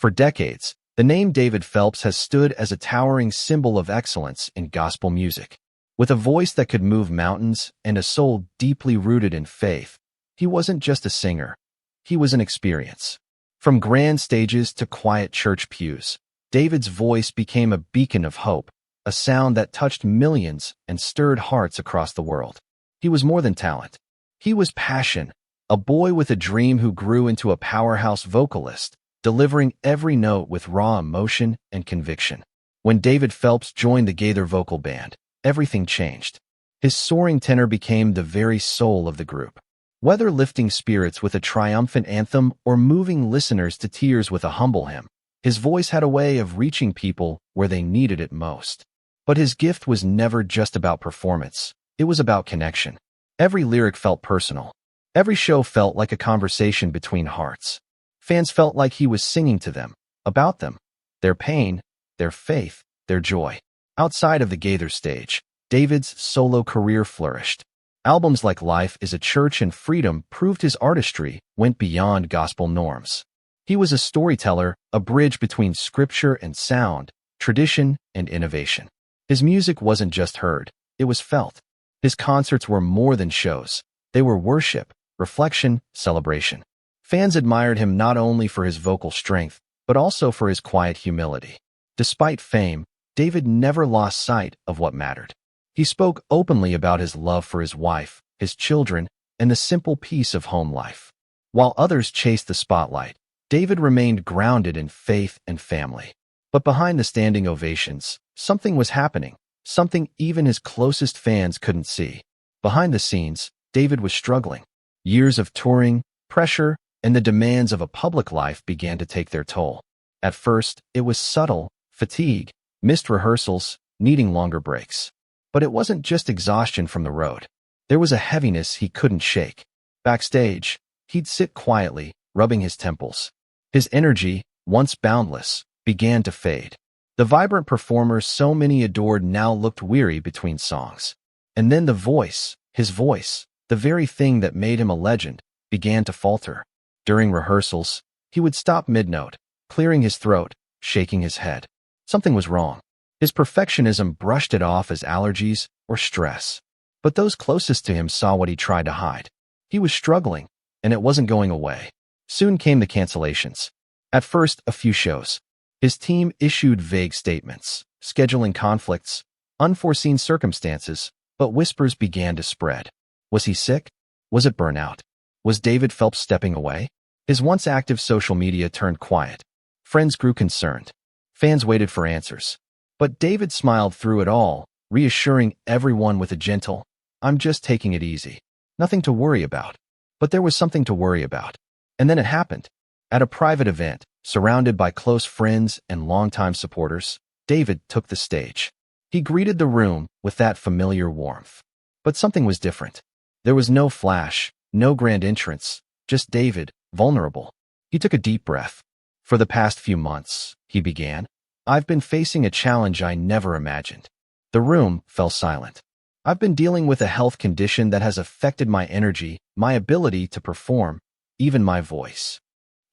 For decades, the name David Phelps has stood as a towering symbol of excellence in gospel music. With a voice that could move mountains and a soul deeply rooted in faith, he wasn't just a singer. He was an experience. From grand stages to quiet church pews, David's voice became a beacon of hope, a sound that touched millions and stirred hearts across the world. He was more than talent. He was passion, a boy with a dream who grew into a powerhouse vocalist, delivering every note with raw emotion and conviction. When David Phelps joined the Gaither vocal band, everything changed. His soaring tenor became the very soul of the group. Whether lifting spirits with a triumphant anthem or moving listeners to tears with a humble hymn, his voice had a way of reaching people where they needed it most. But his gift was never just about performance. It was about connection. Every lyric felt personal. Every show felt like a conversation between hearts. Fans felt like he was singing to them, about them, their pain, their faith, their joy. Outside of the Gaither stage, David's solo career flourished. Albums like Life is a Church and Freedom proved his artistry went beyond gospel norms. He was a storyteller, a bridge between scripture and sound, tradition and innovation. His music wasn't just heard, it was felt. His concerts were more than shows. They were worship, reflection, celebration. Fans admired him not only for his vocal strength, but also for his quiet humility. Despite fame, David never lost sight of what mattered. He spoke openly about his love for his wife, his children, and the simple peace of home life. While others chased the spotlight, David remained grounded in faith and family. But behind the standing ovations, something was happening, something even his closest fans couldn't see. Behind the scenes, David was struggling. Years of touring, pressure, and the demands of a public life began to take their toll. At first, it was subtle, fatigue, missed rehearsals, needing longer breaks. But it wasn't just exhaustion from the road. There was a heaviness he couldn't shake. Backstage, he'd sit quietly, rubbing his temples. His energy, once boundless, began to fade. The vibrant performer so many adored now looked weary between songs. And then the voice, his voice, the very thing that made him a legend, began to falter. During rehearsals, he would stop mid-note, clearing his throat, shaking his head. Something was wrong. His perfectionism brushed it off as allergies or stress. But those closest to him saw what he tried to hide. He was struggling, and it wasn't going away. Soon came the cancellations. At first, a few shows. His team issued vague statements, scheduling conflicts, unforeseen circumstances, but whispers began to spread. Was he sick? Was it burnout? Was David Phelps stepping away? His once active social media turned quiet. Friends grew concerned. Fans waited for answers. But David smiled through it all, reassuring everyone with a gentle, "I'm just taking it easy. Nothing to worry about." But there was something to worry about. And then it happened. At a private event, surrounded by close friends and longtime supporters, David took the stage. He greeted the room with that familiar warmth. But something was different. There was no flash, no grand entrance, just David, vulnerable. He took a deep breath. "For the past few months," he began, "I've been facing a challenge I never imagined." The room fell silent. "I've been dealing with a health condition that has affected my energy, my ability to perform, even my voice."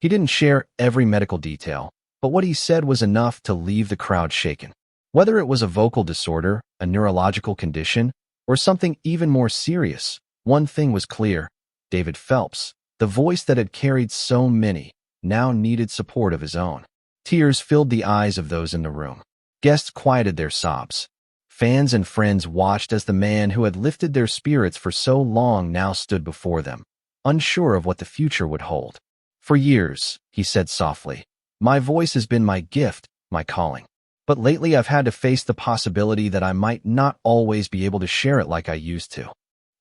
He didn't share every medical detail, but what he said was enough to leave the crowd shaken. Whether it was a vocal disorder, a neurological condition, or something even more serious, one thing was clear. David Phelps, the voice that had carried so many, now needed support of his own. Tears filled the eyes of those in the room. Guests quieted their sobs. Fans and friends watched as the man who had lifted their spirits for so long now stood before them, unsure of what the future would hold. "For years," he said softly, "my voice has been my gift, my calling. But lately I've had to face the possibility that I might not always be able to share it like I used to."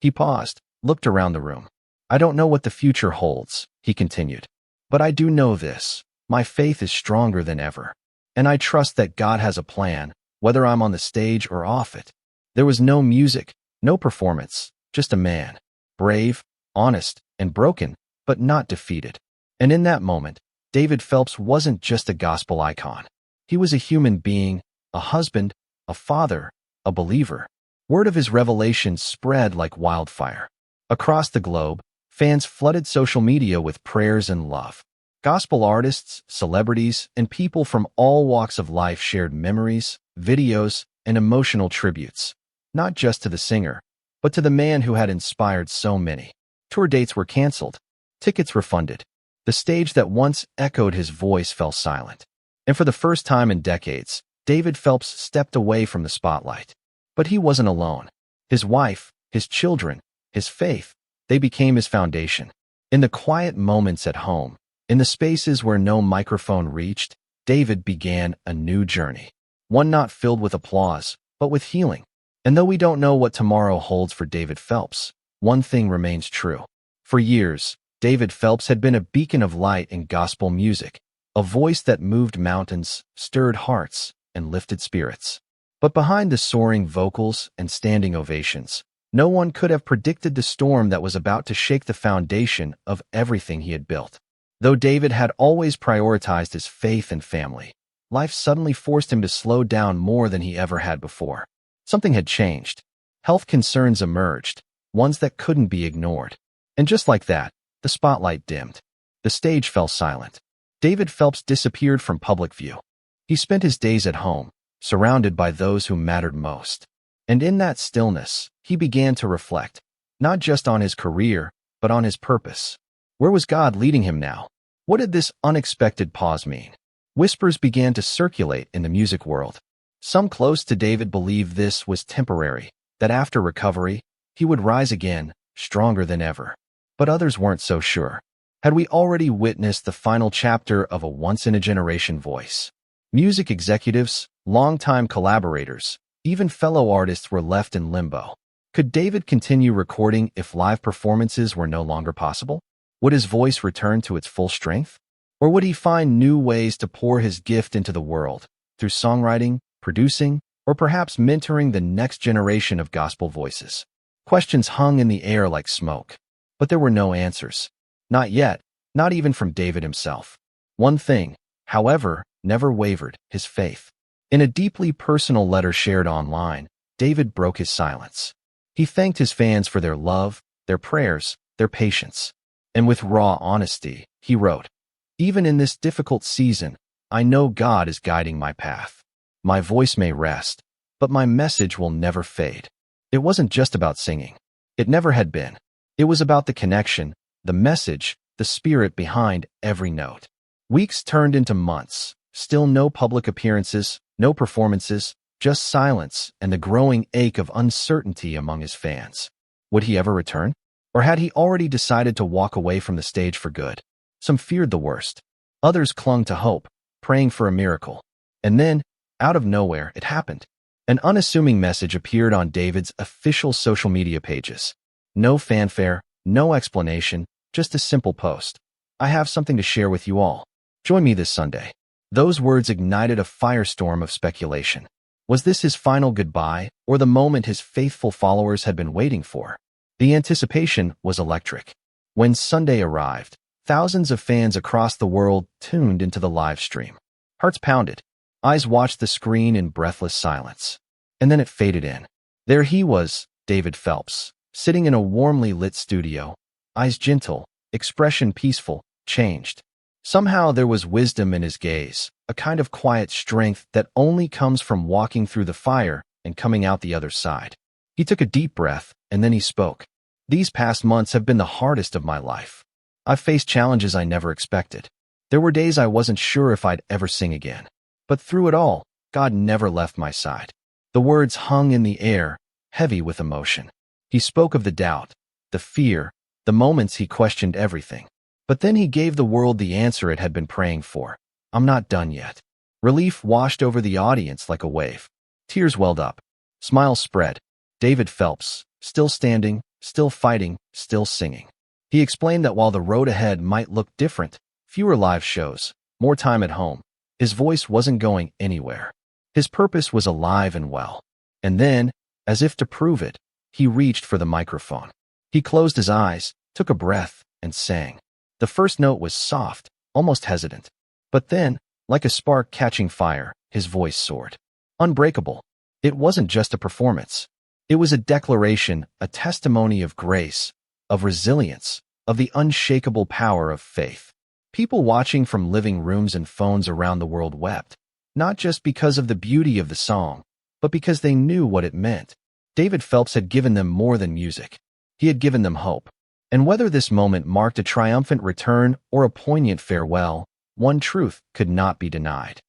He paused, looked around the room. "I don't know what the future holds," he continued. "But I do know this. My faith is stronger than ever. And I trust that God has a plan, whether I'm on the stage or off it." There was no music, no performance, just a man. Brave, honest, and broken, but not defeated. And in that moment, David Phelps wasn't just a gospel icon. He was a human being, a husband, a father, a believer. Word of his revelation spread like wildfire. Across the globe, fans flooded social media with prayers and love. Gospel artists, celebrities, and people from all walks of life shared memories, videos, and emotional tributes, not just to the singer, but to the man who had inspired so many. Tour dates were canceled, tickets refunded. The stage that once echoed his voice fell silent. And for the first time in decades, David Phelps stepped away from the spotlight. But he wasn't alone. His wife, his children, his faith, they became his foundation. In the quiet moments at home, in the spaces where no microphone reached, David began a new journey. One not filled with applause, but with healing. And though we don't know what tomorrow holds for David Phelps, one thing remains true. For years, David Phelps had been a beacon of light in gospel music, a voice that moved mountains, stirred hearts, and lifted spirits. But behind the soaring vocals and standing ovations, no one could have predicted the storm that was about to shake the foundation of everything he had built. Though David had always prioritized his faith and family, life suddenly forced him to slow down more than he ever had before. Something had changed. Health concerns emerged, ones that couldn't be ignored. And just like that, the spotlight dimmed. The stage fell silent. David Phelps disappeared from public view. He spent his days at home, surrounded by those who mattered most. And in that stillness, he began to reflect, not just on his career, but on his purpose. Where was God leading him now? What did this unexpected pause mean? Whispers began to circulate in the music world. Some close to David believed this was temporary, that after recovery, he would rise again, stronger than ever. But others weren't so sure. Had we already witnessed the final chapter of a once-in-a-generation voice? Music executives, longtime collaborators, even fellow artists were left in limbo. Could David continue recording if live performances were no longer possible? Would his voice return to its full strength? Or would he find new ways to pour his gift into the world, through songwriting, producing, or perhaps mentoring the next generation of gospel voices? Questions hung in the air like smoke. But there were no answers. Not yet, not even from David himself. One thing, however, never wavered: his faith. In a deeply personal letter shared online, David broke his silence. He thanked his fans for their love, their prayers, their patience. And with raw honesty, he wrote, "Even in this difficult season, I know God is guiding my path. My voice may rest, but my message will never fade." It wasn't just about singing. It never had been. It was about the connection, the message, the spirit behind every note. Weeks turned into months, still no public appearances, no performances, just silence and the growing ache of uncertainty among his fans. Would he ever return? Or had he already decided to walk away from the stage for good? Some feared the worst. Others clung to hope, praying for a miracle. And then, out of nowhere, it happened. An unassuming message appeared on David's official social media pages. No fanfare, no explanation, just a simple post. "I have something to share with you all. Join me this Sunday." Those words ignited a firestorm of speculation. Was this his final goodbye, or the moment his faithful followers had been waiting for? The anticipation was electric. When Sunday arrived, thousands of fans across the world tuned into the live stream. Hearts pounded. Eyes watched the screen in breathless silence. And then it faded in. There he was, David Phelps, sitting in a warmly lit studio, eyes gentle, expression peaceful, changed. Somehow there was wisdom in his gaze, a kind of quiet strength that only comes from walking through the fire and coming out the other side. He took a deep breath, and then he spoke. "These past months have been the hardest of my life. I've faced challenges I never expected. There were days I wasn't sure if I'd ever sing again. But through it all, God never left my side." The words hung in the air, heavy with emotion. He spoke of the doubt, the fear, the moments he questioned everything. But then he gave the world the answer it had been praying for. "I'm not done yet." Relief washed over the audience like a wave. Tears welled up. Smiles spread. David Phelps, still standing, still fighting, still singing. He explained that while the road ahead might look different, fewer live shows, more time at home, his voice wasn't going anywhere. His purpose was alive and well. And then, as if to prove it, he reached for the microphone. He closed his eyes, took a breath, and sang. The first note was soft, almost hesitant. But then, like a spark catching fire, his voice soared. Unbreakable. It wasn't just a performance. It was a declaration, a testimony of grace, of resilience, of the unshakable power of faith. People watching from living rooms and phones around the world wept, not just because of the beauty of the song, but because they knew what it meant. David Phelps had given them more than music. He had given them hope. And whether this moment marked a triumphant return or a poignant farewell, one truth could not be denied.